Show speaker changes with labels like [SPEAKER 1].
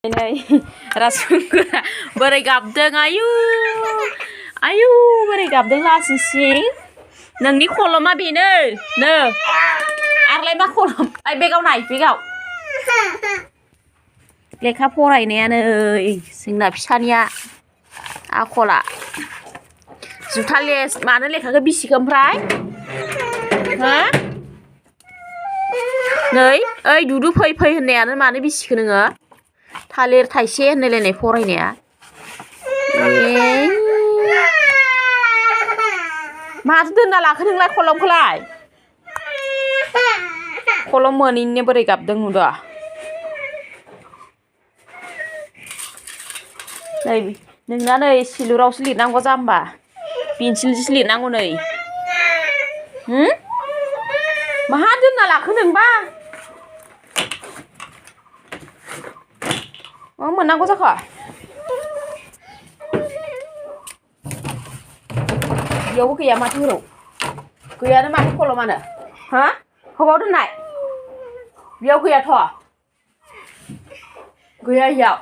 [SPEAKER 1] Này rasungura बोरै गाबदों आयु बोरै गाबदों लासिंसिं नोंनि खलमा बेनो नो आरलाय मा खलम ओइ बेगाव नाय बेगाव लेखा फरायनायानो जोंना फिसानिया आखला जुथा लेस मानो लेखाखौ बिसिखो ओमफ्राय हा नै ओइ दुदु फै फै होननायानो मानो बिसिखो नोङो थालिर थाइसे होनलायलायनाय फरायनाया माथो दोनना लाखो नोंलाय खलमखौलाय खलम मोनैनो बोरै गाबदों नुदो नै नोंना नै सिलुरावसो लिरनांगौ जाम्बा पेन्सिलजोंसो लिरनांगौ नै माहा दोनना लाखो नोंबा मा मोननांगौ जाखो बेयावबो गैया माथो हराव गैयानो माथो खलमानो हा हबाव दोननाय बेयाव गैयाथ' गैया इयाव